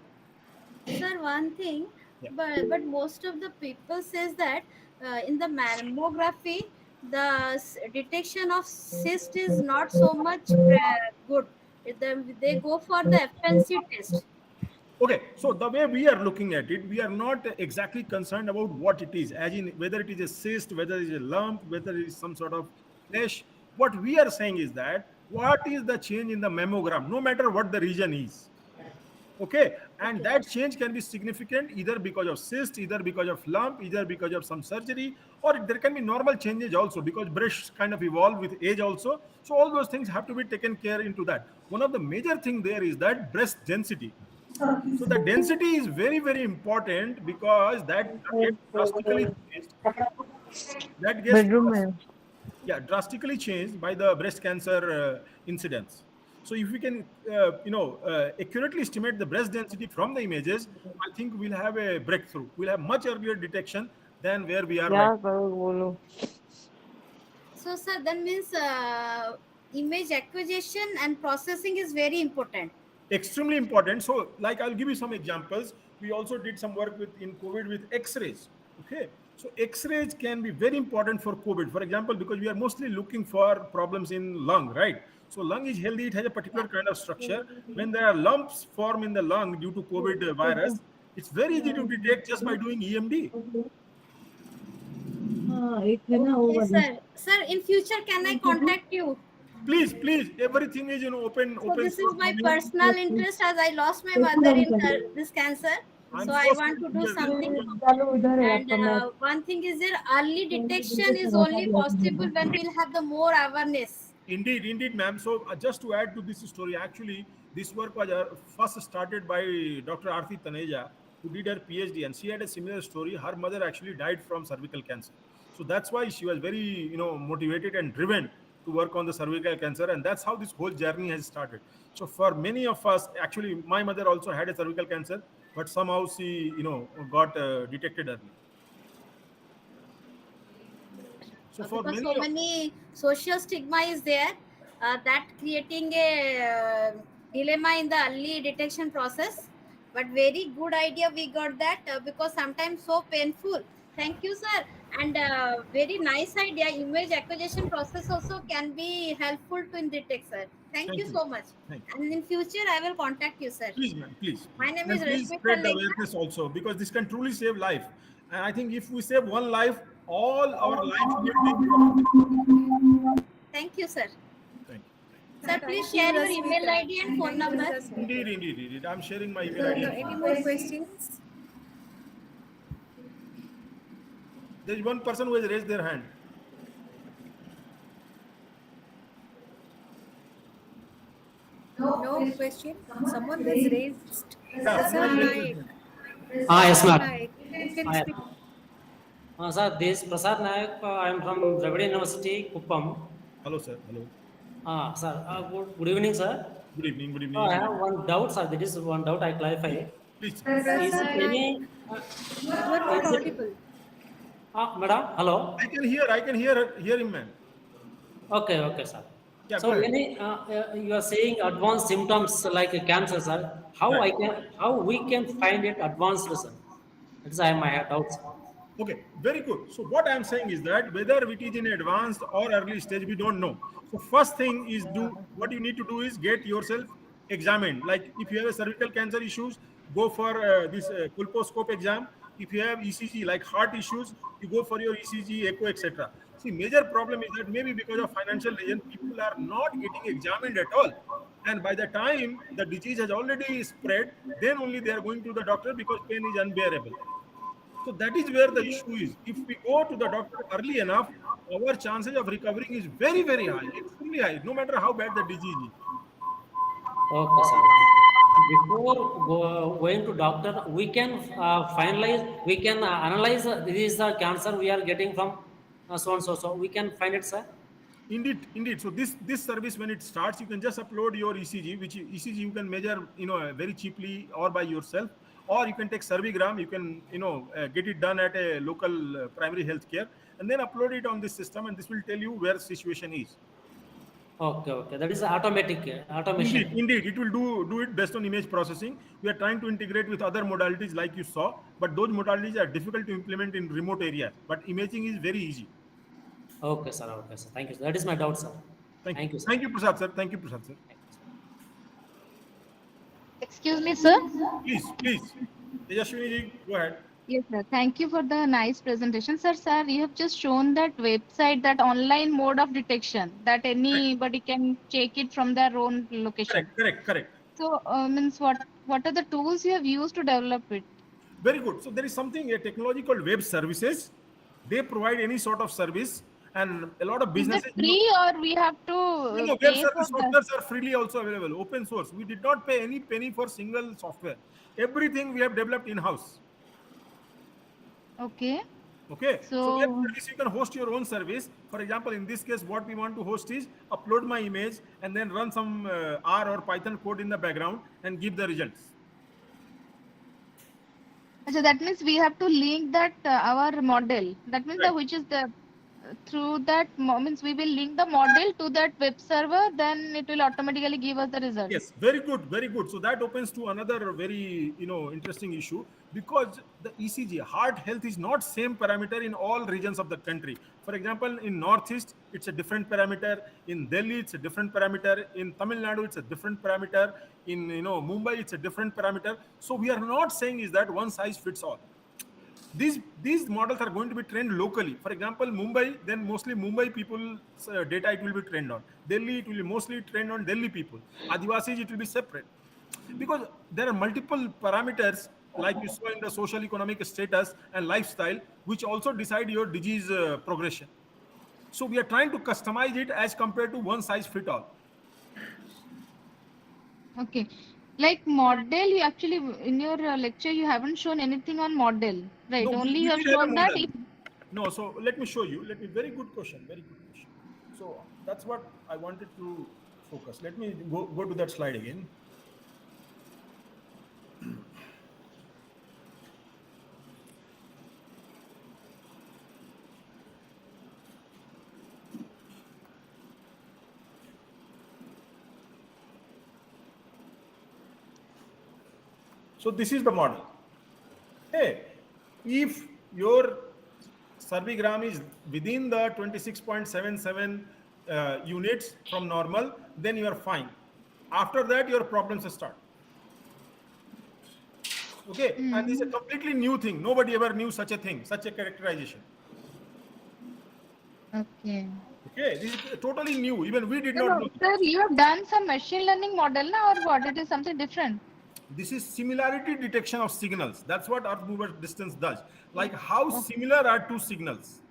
Sir, one thing, Yeah. but most of the people says that in the mammography detection of cyst is not so much good. They go for the FNC test. Okay, so the way we are looking at it, we are not exactly concerned about what it is, as in whether it is a cyst, whether it is a lump, whether it is some sort of flesh. What we are saying is that what is the change in the mammogram, no matter what the region is. Okay, and that change can be significant either because of cyst, either because of lump, either because of some surgery, or there can be normal changes also because breasts kind of evolve with age also. So all those things have to be taken care into that. One of the major thing there is that breast density. So the density is very, very important because that gets drastically changed. That gets bedroom में yeah, drastically changed by the breast cancer incidence. So if we can, accurately estimate the breast density from the images, I think we'll have a breakthrough. We'll have much earlier detection than where we are क्या right. करो बोलो So, sir, that means image acquisition and processing is very important. Extremely important. So like I'll give you some examples. We also did some work with in COVID with x-rays. Okay, so x-rays can be very important for COVID, for example, because we are mostly looking for problems in lung, right? So lung is healthy, it has a particular kind of structure. When there are lumps form in the lung due to COVID virus, it's very easy to detect just by doing EMD. हाँ एक है ना वो Okay, वाली sir. Sir, in future, can I contact you? Please, everything is So open this is source my domain. personal interest as I lost my एक mother run in कर this cancer. I'm So so I sorry want to to do hear this. something. चालू इधर है And आपका match one thing is there, early detection is only possible when we'll have the more awareness. Indeed, ma'am. So just to add to this story, actually, this work was first started by Dr. Arti Taneja, who did her PhD, and she had a similar story. Her mother actually died from cervical cancer, so that's why she was very, motivated and driven to work on the cervical cancer, and that's how this whole journey has started. So for many of us, actually, my mother also had a cervical cancer, but somehow she, got detected early. So for Because many so of many social stigma is there, that creating a dilemma in the early detection process. But very good idea we got that, because sometimes so painful. Thank you, sir. And very nice idea, image acquisition process also can be helpful to in detect, sir. Thank you thank you, so much. thank you. And in future I will contact you, sir. Please, ma'am, please. My name is And please Rashmi spread the Lekha. awareness also because this can truly save life. And I think if we save one life, all our life will be possible. Thank you, sir. Thank you. Thank Sir, please Thank you, share your email Rasmita. ID and phone Thank you, number. you. Rasmita. Indeed. I'm sharing my email ID So, and phone any number. more questions? There's one person who has raised their hand. No question. Someone has raised. Yeah, Prasad someone raised their Naik. hand. Yes, Prasad ma'am. Naik. You can I, speak. sir, this is Prasad Nayak. I am from Dravida University, Kuppam. Hello, sir. Hello. Sir, good evening, sir. Good evening. Good I evening. have one doubt, sir. There is one doubt I clarify. Please, sir. Is Prasad it Naik. any? You are not Is it? audible. Madam, hello. I can hear him, man. Okay, sir. Yeah, go So, ahead. you are saying advanced symptoms like cancer, sir. Right. How we can find it advanced, sir? That's my doubt, sir. Okay, very good. So what I'm saying is that whether it is in advanced or early stage, we don't know. So first thing is do what you need to do is get yourself examined. Like if you have a cervical cancer issues, go for this colposcope exam. If you have ECG like heart issues, you go for your ECG, echo, etc. See, major problem is that maybe because of financial reason, people are not getting examined at all. And by the time the disease has already spread, then only they are going to the doctor because pain is unbearable. So that is where the issue is. If we go to the doctor early enough, our chances of recovering is very, very high, extremely high, no matter how bad the disease is. Okay, sir. Before going to doctor, we can we can analyze this is the cancer we are getting from so and so. So we can find it, sir. Indeed. So this service when it starts, you can just upload your ECG, which ECG you can measure, very cheaply or by yourself, or you can take Servigram. You can, get it done at a local primary health care, and then upload it on this system, and this will tell you where situation is. Okay. That is automatic automation. Indeed, it will do it based on image processing. We are trying to integrate with other modalities like you saw, but those modalities are difficult to implement in remote areas. But imaging is very easy. Okay, sir. Okay, sir. Thank you, sir. That is my doubt, sir. Thank you. Thank you, sir. Thank you, Prasad sir. Thank you, Prasad sir. Thank you, sir. Excuse me, sir. Please, please. Tejaswini ji, go ahead. Yes, sir. Thank you for the nice presentation. Sir, you have just shown that website, that online mode of detection, that Correct, anybody can check it from their own location. correct. So, means what are the tools you have used to develop it? Very good. So there is something, a technology called web services. They provide any sort of service, and a lot of Is that businesses use. free or we have to No, no, web pay for service the? softwares are freely also available, open source. We did not pay any penny for single software. Everything we have developed in house. Okay. Okay, so web So, service you can host your own service. For example, in this case, what we want to host is upload my image and then run some R or Python code in the background and give the results. that means we have to link that our model. That means the Right. which is the through that means we will link the model to that web server, then it will automatically give us the result. Yes, very good, very good. So that opens to another very interesting issue, because the ECG heart health is not same parameter in all regions of the country. For example, in Northeast it's a different parameter. In Delhi it's a different parameter. In Tamil Nadu it's a different parameter. In Mumbai it's a different parameter. So we are not saying is that one size fits all. These models are going to be trained locally. For example, Mumbai, then mostly Mumbai people's data it will be trained on. Delhi, it will be mostly trained on Delhi people. Adivasis, it will be separate, because there are multiple parameters, like you saw in the social economic status and lifestyle, which also decide your disease progression. So we are trying to customize it as compared to one size fit all. Okay. Like model, you actually in your lecture you haven't shown anything on model, right? No, Only we you have did have a shown that model. if No, so let me show you. Let me, very good question, very good question. So that's what I wanted to focus. Let me go to that slide again. So this is the model. Hey, if your cervigram is within the 26.77 units from normal, then you are fine. After that, your problems start. Okay, and this is a completely new thing. Nobody ever knew such a thing, such a characterization. okay. Okay, this is totally new. Even we did No, not no, know. sir, you have done some machine learning model now or what? It is something different. This is similarity detection of signals. That's what earth mover distance does. Like how Oh. similar are two signals.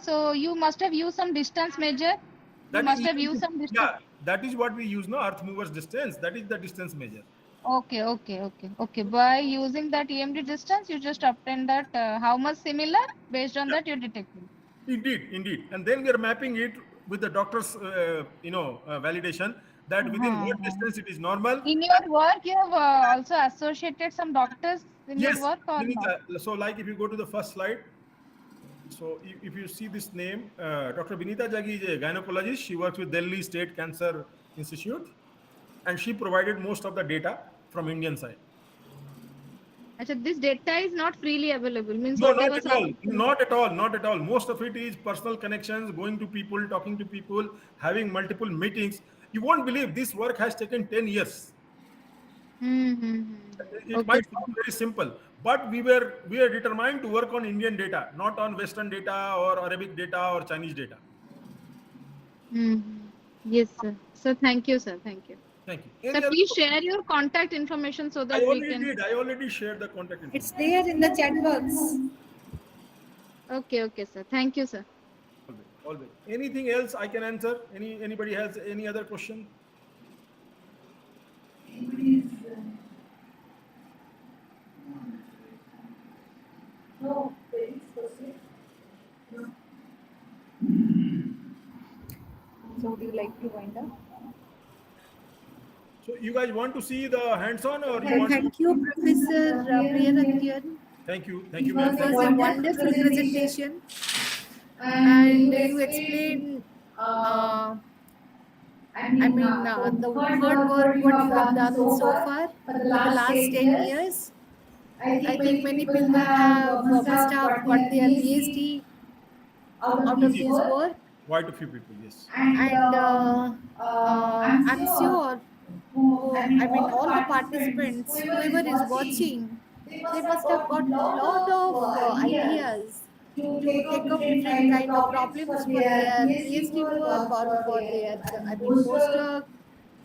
So you must have used some distance measure. You That is must have equal used to, some distance. yeah, that is what we use now, earth movers distance. That is the distance measure. Okay. By using that EMD distance, you just obtain that how much similar based on Yeah, that you detecting. indeed. And then we are mapping it with the doctor's, validation, that within what Uh-huh. distance it is normal. In your work, you have also associated some doctors in your Yes, work or not? Vinita. So, like if you go to the first slide, so if you see this name, Dr. Vinita Jagi is a gynecologist. She works with Delhi State Cancer Institute, and she provided most of the data from Indian side. This data is not freely available. Means No, not whatever at all. submission. Not at all. Not at all. Most of it is personal connections, going to people, talking to people, having multiple meetings. You won't believe this work has taken 10 years. It Okay, might sir. sound very simple, but we are determined to work on Indian data, not on Western data or Arabic data or Chinese data. Hmm. Yes, sir. So thank you, sir. Thank you. Thank you. Sir, Any other please question? share your contact information so I that we already can. did. I already shared the contact It's information. there in the chat box. Okay, sir. Thank you, sir. Always, always. Anything else I can answer? Anybody has any other question? So would you like to wind up? So you guys want to see the hands-on, or you And want to? thank you, Professor Priya Ranjan. Thank you, ma'am. It Thank was you. a wonderful presentation, and you explained, uh, the hard work what you have done so far for the last 10 years. I think many people have must have got their PhD out of this work. Quite a few people, yes. And I'm sure I mean all the participants, whoever is watching, they must have got lot of ideas to take up different kind of problems for their PhD work or for their I mean postdoc.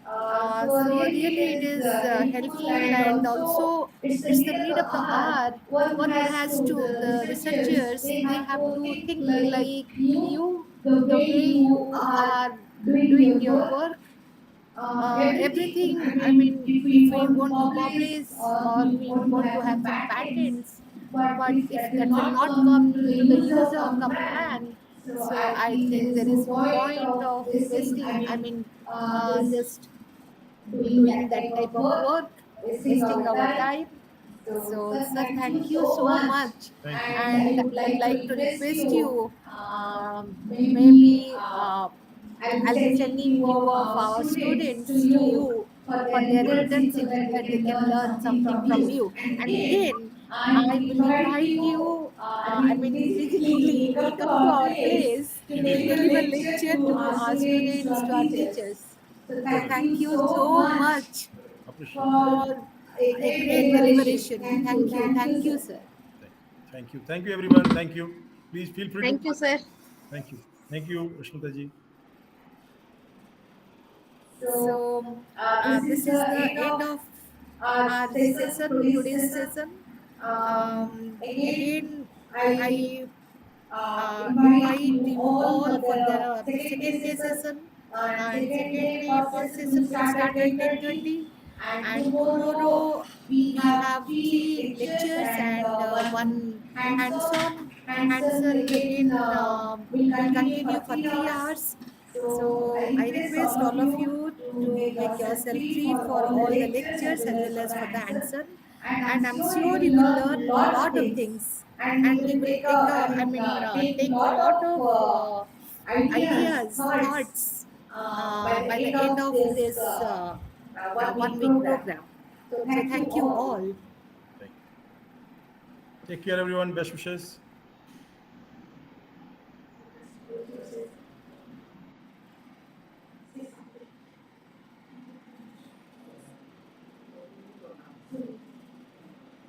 So really it is helpful, and also it's the need of the hour. One has to, the researchers, they have to think like you, the way you are doing your work. Everything, I mean, if we want to publish or we want to have some patents, but if that will not come to the user, come in hand, so I think there is no point of wasting, I mean, just doing that type of work, wasting our time. So, sir, thank you so much. Thank you. And I would like to request you, maybe I'll be sending few of our students to you for their internship so that they can learn something from you. And again, I will invite you, I mean, physically, you will come to our place to deliver lecture to our students, to our teachers. So thank you so much Appreciate it. for a great deliberation. Thank you, sir. Thank you. Thank you, everyone. Thank you. Please feel free to. Thank you, sir. Thank you. Thank you, Rashmita ji. So this is the end of our session, today's session. Again, I invite you all for the second day session. And second day first session will start at 10:30. And tomorrow we have three lectures and one hands-on. Hands-on again will continue for 3 hours. So I request all of you to make yourself free for all the lectures as well as for the hands-on. And I'm sure you will learn a lot of things, and you will take a, I mean, take a lot of ideas, thoughts by the end of this 1 week program. So thank you all. Thank you. Take care, everyone. Best wishes.